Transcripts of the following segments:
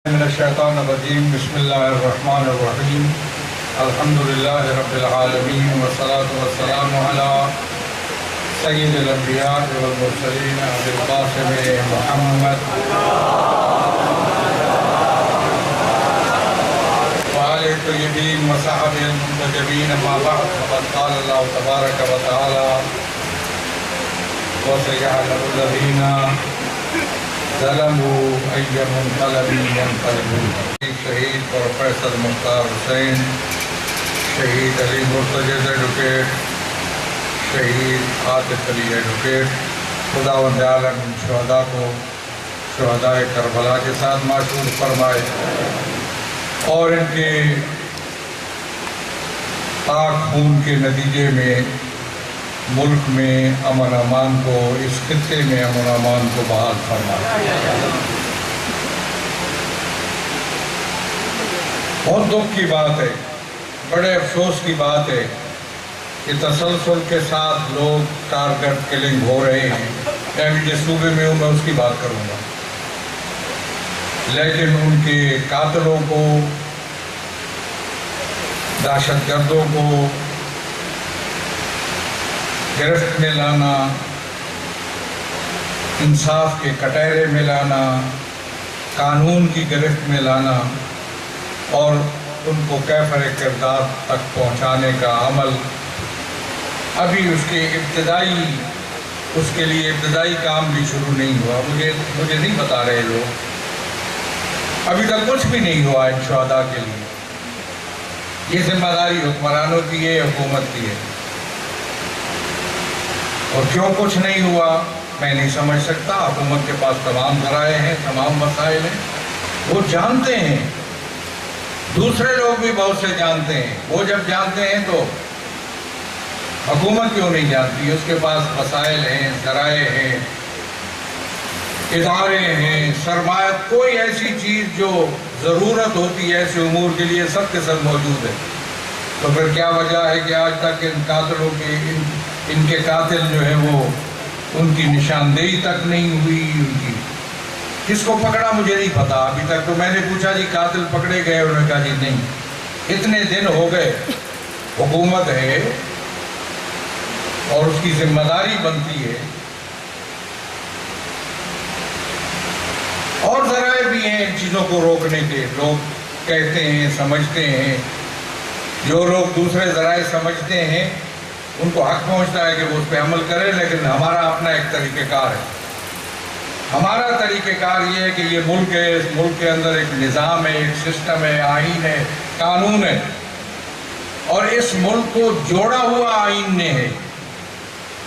من الشیطان الرجیم بسم اللہ الرحمن الرحیم الحمدللہ رب العالمین والصلاة والسلام علی سید الانبیاء والمرسلین ابی القاسم محمد وآلہ الطیبین وصحبہ المنتجبین اما بعد فقد قال اللہ تبارک و تعالی وسيعلم الذین ظلموا أي منقلب ينقلبون. شہید پروفیسر مختار حسین، شہید علی مرتجز ایڈوکیٹ، شہید عاطف علی ایڈوکیٹ، خداوند عالم ان شہداء کو شہداء کربلا کے ساتھ معشور فرمائے اور ان کے پاک خون کے نتیجے میں ملک میں امن امان کو، اس خطے میں امن امان کو بحال فرمائے۔ بہت دکھ کی بات ہے، بڑے افسوس کی بات ہے کہ تسلسل کے ساتھ لوگ ٹارگٹ کلنگ ہو رہے ہیں۔ میں بھی جس صوبے میں ہوں میں اس کی بات کروں گا، لیکن ان کے قاتلوں کو، دہشت گردوں کو گرفت میں لانا، انصاف کے کٹہرے میں لانا، قانون کی گرفت میں لانا اور ان کو کیفر کردار تک پہنچانے کا عمل ابھی اس کے لیے ابتدائی کام بھی شروع نہیں ہوا۔ مجھے نہیں بتا رہے لوگ، ابھی تک کچھ بھی نہیں ہوا ان شہداء کے لیے۔ یہ ذمہ داری حکمرانوں کی ہے، حکومت کی ہے، اور کیوں کچھ نہیں ہوا میں نہیں سمجھ سکتا۔ حکومت کے پاس تمام ذرائع ہیں، تمام وسائل ہیں، وہ جانتے ہیں، دوسرے لوگ بھی بہت سے جانتے ہیں۔ وہ جب جانتے ہیں تو حکومت کیوں نہیں جانتی؟ اس کے پاس وسائل ہیں، ذرائع ہیں، ادارے ہیں، سرمایہ، کوئی ایسی چیز جو ضرورت ہوتی ہے ایسے امور کے لیے سب کے سب موجود ہے۔ تو پھر کیا وجہ ہے کہ آج تک ان قاتلوں کے ان کے قاتل جو ہے وہ ان کی نشاندہی تک نہیں ہوئی؟ ان کی کس کو پکڑا مجھے نہیں پتا ابھی تک۔ تو میں نے پوچھا جی قاتل پکڑے گئے؟ انہوں نے کہا جی نہیں، اتنے دن ہو گئے، حکومت ہے اور اس کی ذمہ داری بنتی ہے، اور ذرائع بھی ہیں ان چیزوں کو روکنے کے۔ لوگ کہتے ہیں، سمجھتے ہیں، جو لوگ دوسرے ذرائع سمجھتے ہیں ان کو حق پہنچتا ہے کہ وہ اس پہ عمل کرے، لیکن ہمارا اپنا ایک طریقہ کار ہے۔ ہمارا طریقہ کار یہ ہے کہ یہ ملک ہے، اس ملک کے اندر ایک نظام ہے، ایک سسٹم ہے، آئین ہے، قانون ہے، اور اس ملک کو جوڑا ہوا آئین نے ہے۔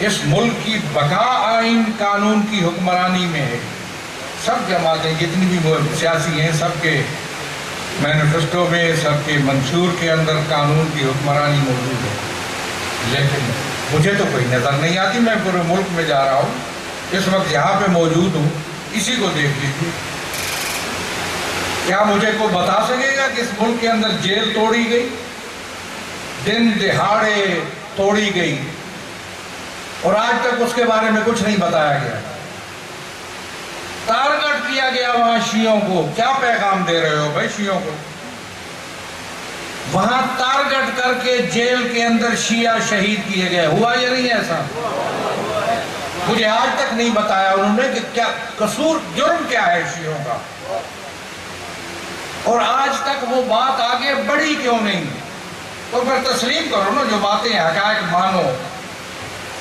اس ملک کی بقا آئین قانون کی حکمرانی میں ہے۔ سب جماعتیں جتنی بھی سیاسی ہیں، سب کے مینیفیسٹو میں، سب کے منشور کے اندر قانون کی حکمرانی موجود ہے، لیکن مجھے تو کوئی نظر نہیں آتی۔ میں پورے ملک میں جا رہا ہوں، اس وقت جہاں پہ موجود ہوں اسی کو دیکھ لیجیے۔ کیا مجھے کوئی بتا سکے گا کہ اس ملک کے اندر جیل توڑی گئی، دن دہاڑے توڑی گئی، اور آج تک اس کے بارے میں کچھ نہیں بتایا گیا؟ ٹارگٹ کیا گیا وہاں شیعوں کو۔ کیا پیغام دے رہے ہو بھائی شیعوں کو؟ وہاں ٹارگٹ کر کے جیل کے اندر شیعہ شہید کیے گئے۔ ہوا یا نہیں ایسا؟ مجھے آج تک نہیں بتایا انہوں نے کہ کیا قصور، جرم کیا ہے شیعوں کا، اور آج تک وہ بات آگے بڑھی کیوں نہیں؟ تو پھر تسلیم کرو نا، جو باتیں حقائق مانو۔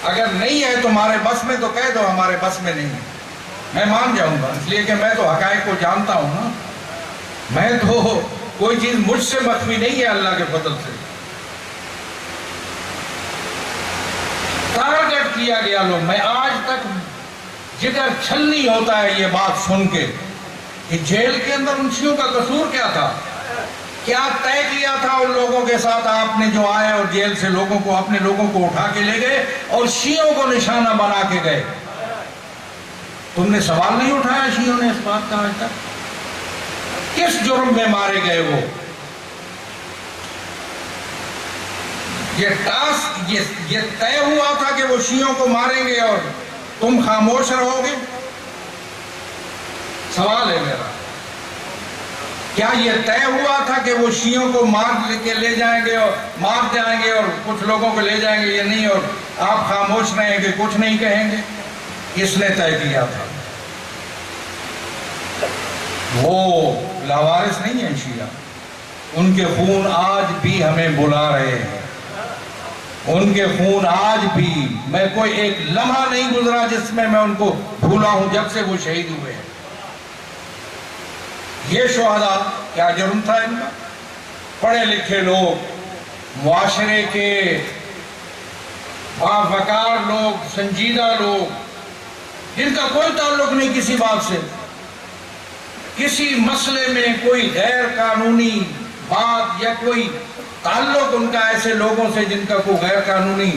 اگر نہیں ہے تمہارے بس میں تو کہہ دو ہمارے بس میں نہیں ہے، میں مان جاؤں گا، اس لیے کہ میں تو حقائق کو جانتا ہوں نا۔ میں تو کوئی چیز مجھ سے مخفی نہیں ہے اللہ کے فضل سے۔ ٹارگٹ کیا گیا لوگ۔ میں آج تک جگر چھلنی ہوتا ہے یہ بات سن کے کہ جیل کے اندر ان شیعوں کا قصور کیا تھا؟ کیا طے کیا تھا ان لوگوں کے ساتھ آپ نے جو آئے اور جیل سے لوگوں کو، اپنے لوگوں کو اٹھا کے لے گئے اور شیعوں کو نشانہ بنا کے گئے؟ تم نے سوال نہیں اٹھایا شیعوں نے اس بات کا آج تک؟ کس جرم میں مارے گئے وہ؟ یہ طے ہوا تھا کہ وہ شیعوں کو ماریں گے اور تم خاموش رہو گے؟ سوال ہے میرا۔ کیا یہ طے ہوا تھا کہ وہ شیعوں کو مار کے لے جائیں گے اور مار جائیں گے اور کچھ لوگوں کو لے جائیں گے؟ یہ نہیں، اور آپ خاموش رہیں گے، کچھ نہیں کہیں گے؟ کس نے طے کیا تھا؟ وہ لاوارث نہیں ہیں شیعہ، ان کے خون آج بھی ہمیں بلا رہے ہیں، ان کے خون آج بھی، میں کوئی ایک لمحہ نہیں گزرا جس میں میں ان کو بھولا ہوں جب سے وہ شہید ہوئے ہیں۔ یہ شہداء، کیا جرم تھا ان کا؟ پڑھے لکھے لوگ، معاشرے کے باوقار لوگ، سنجیدہ لوگ، جن کا کوئی تعلق نہیں کسی بات سے، کسی مسئلے میں کوئی غیر قانونی بات یا کوئی تعلق ان کا ایسے لوگوں سے جن کا کوئی غیر قانونی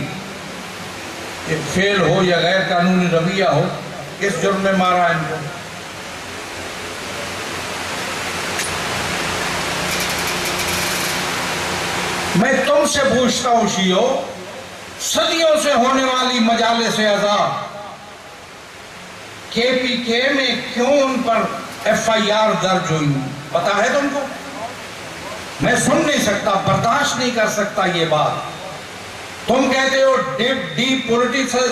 فعل ہو یا غیر قانونی رویہ ہو، اس جرم میں مارا ان کو۔ میں تم سے پوچھتا ہوں شیعو، صدیوں سے ہونے والی مجالس اعضاء KPK میں کیوں ان پر FIR درج ہوئی؟ پتا ہے تم کو؟ میں سن نہیں سکتا، برداشت نہیں کر سکتا یہ بات۔ تم کہتے ہو ڈی پولیٹیسائز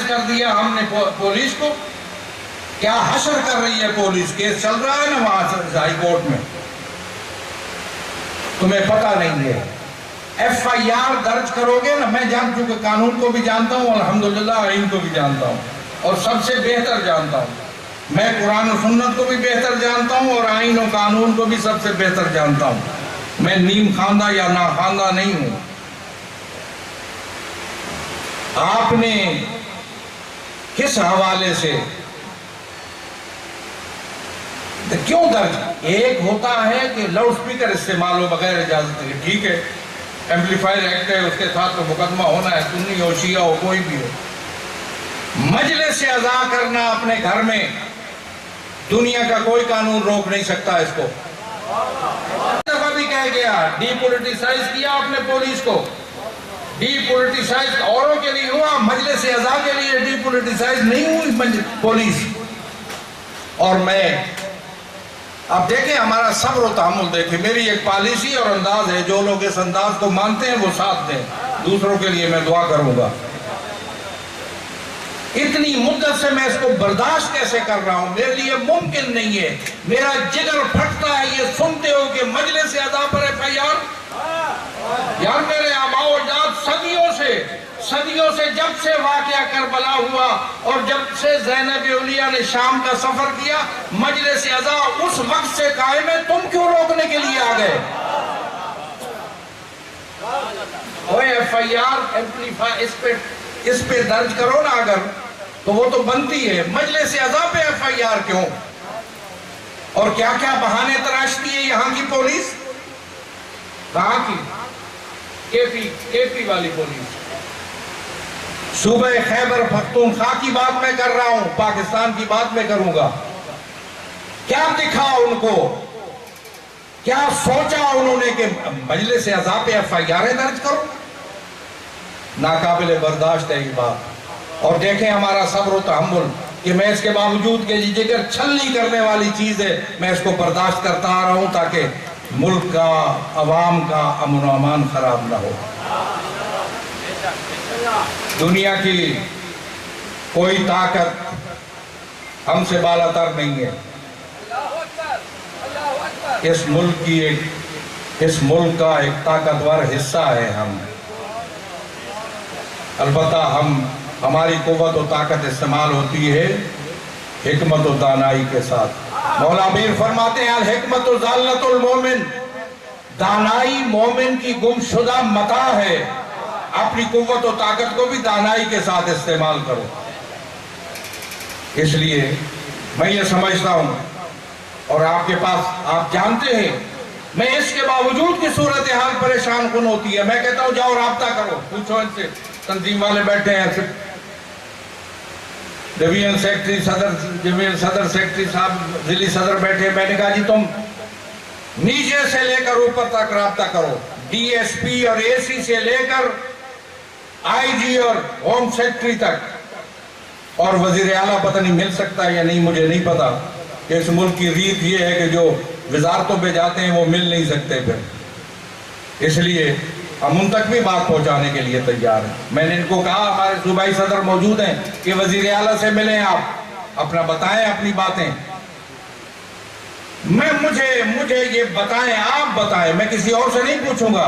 کر دیا ہم نے پولیس کو۔ کیا حشر کر رہی ہے پولیس؟ کیس چل رہا ہے نا وہاں سے ہائی کورٹ میں، تمہیں پتہ نہیں ہے۔ FIR درج کرو گے نا، میں جان چونکہ قانون کو بھی جانتا ہوں، الحمدللہ آئین کو بھی جانتا ہوں، اور سب سے بہتر جانتا ہوں۔ میں قرآن و سنت کو بھی بہتر جانتا ہوں اور آئین و قانون کو بھی سب سے بہتر جانتا ہوں۔ میں نیم خواندہ یا نا خواندہ نہیں ہوں۔ آپ نے کس حوالے سے کیوں درج؟ ایک ہوتا ہے کہ لاؤڈ سپیکر استعمال ہو بغیر اجازت کے، ٹھیک ہے، ایمپلیفائر ایکٹ ہے، اس کے ساتھ تو مقدمہ ہونا ہے، سنی ہو شیعہ ہو کوئی بھی ہو۔ مجلس اعضاء کرنا اپنے گھر میں دنیا کا کوئی قانون روک نہیں سکتا اس کو۔ دفعہ بھی کہہ گیا، ڈی پولیٹیسائز کیا آپ نے پولیس کو، ڈی پولیٹیسائز اوروں کے لیے ہوا، مجلس اعضاء کے لیے ڈی پولیٹیسائز نہیں ہوئی پولیس۔ اور میں اب دیکھیں ہمارا صبر و تحمل دیکھیں، میری ایک پالیسی اور انداز ہے، جو لوگ اس انداز کو مانتے ہیں وہ ساتھ دیں، دوسروں کے لیے میں دعا کروں گا۔ اتنی مدت سے میں اس کو برداشت کیسے کر رہا ہوں؟ میرے لیے ممکن نہیں ہے، میرا جگر پھٹتا ہے یہ سنتے ہو کہ مجلس اعضاء پر FIR۔ یار میرے آباء و اجداد صدیوں سے جب سے واقعہ کربلا ہوا اور جب سے زینب اولیاء نے شام کا سفر کیا، مجلس اعضاء اس وقت سے قائم ہے، تم کیوں روکنے کے لیے آ گئے؟ FIR اس پہ درج کرو نا اگر، تو وہ تو بنتی ہے، مجلس اعضاء پہ FIR کیوں؟ اور کیا کیا بہانے تراشتی ہے یہاں کی پولیس؟ کہاں کی؟ KP والی پولیس۔ صوبہ خیبر پختونخوا کی بات میں کر رہا ہوں، پاکستان کی بات میں کروں گا۔ کیا دکھا ان کو؟ کیا سوچا انہوں نے کہ مجلس اعضاء پہ FIR درج کرو؟ ناقابل برداشت ہے یہ بات۔ اور دیکھیں ہمارا صبر و تحمل، کہ میں اس کے باوجود کہ جگر چھلنی کرنے والی چیز ہے، میں اس کو برداشت کرتا آ رہا ہوں تاکہ ملک کا، عوام کا امن و امان خراب نہ ہو۔ دنیا کی کوئی طاقت ہم سے بالا تر نہیں ہے۔ اس ملک کا ایک طاقتور حصہ ہے ہم۔ البتہ ہماری قوت و طاقت استعمال ہوتی ہے حکمت و دانائی کے ساتھ۔ مولا امیر فرماتے ہیں الحکمت و ضالت المومن، دانائی مومن کی گمشدہ متاع ہے، اپنی قوت و طاقت کو بھی دانائی کے ساتھ استعمال کرو۔ اس لیے میں یہ سمجھتا ہوں، اور آپ کے پاس آپ جانتے ہیں، میں اس کے باوجود کی صورتحال پریشان کن ہوتی ہے، میں کہتا ہوں جاؤ رابطہ کرو، پوچھو ان سے، تنظیم والے بیٹھے ہیں، ڈویژن صدر سیکٹری صاحب، ضلعی صدر بیٹھے، میں نے کہا جی تم نیچے سے لے کر اوپر تک رابطہ کرو، DSP اور AC سے لے کر IG اور ہوم سیکٹری تک، اور وزیر اعلیٰ پتہ نہیں مل سکتا یا نہیں، مجھے نہیں پتا، کہ اس ملک کی ریت یہ ہے کہ جو وزارتوں پہ جاتے ہیں وہ مل نہیں سکتے پھر، اس لیے ہم ان تک بھی بات پہنچانے کے لیے تیار ہیں۔ میں نے ان کو کہا، ہمارے صوبائی صدر موجود ہیں، کہ وزیر اعلیٰ سے ملیں، آپ اپنا بتائیں اپنی باتیں، مجھے یہ بتائیں، آپ بتائیں، میں کسی اور سے نہیں پوچھوں گا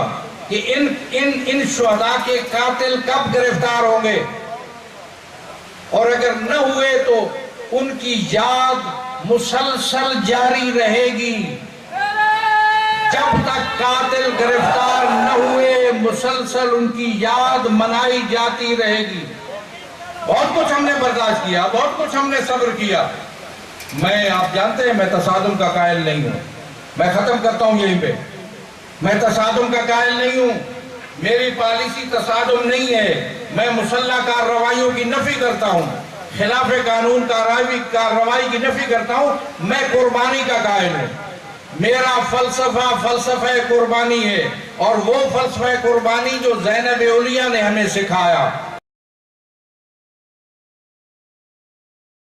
کہ ان شہداء کے قاتل کب گرفتار ہوں گے، اور اگر نہ ہوئے تو ان کی یاد مسلسل جاری رہے گی، جب تک قاتل گرفتار نہ ہوئے مسلسل ان کی یاد منائی جاتی رہے گی۔ بہت کچھ ہم نے برداشت کیا، بہت کچھ ہم نے صبر کیا۔ میں، آپ جانتے ہیں، میں تصادم کا قائل نہیں ہوں، میں ختم کرتا ہوں یہیں پہ، میں تصادم کا قائل نہیں ہوں، میری پالیسی تصادم نہیں ہے، میں مسلح کارروائیوں کی نفی کرتا ہوں، خلاف قانون کارروائی کی نفی کرتا ہوں، میں قربانی کا قائل ہوں، میرا فلسفہ قربانی ہے، اور وہ فلسفہ قربانی جو زینب اولیاء نے ہمیں سکھایا،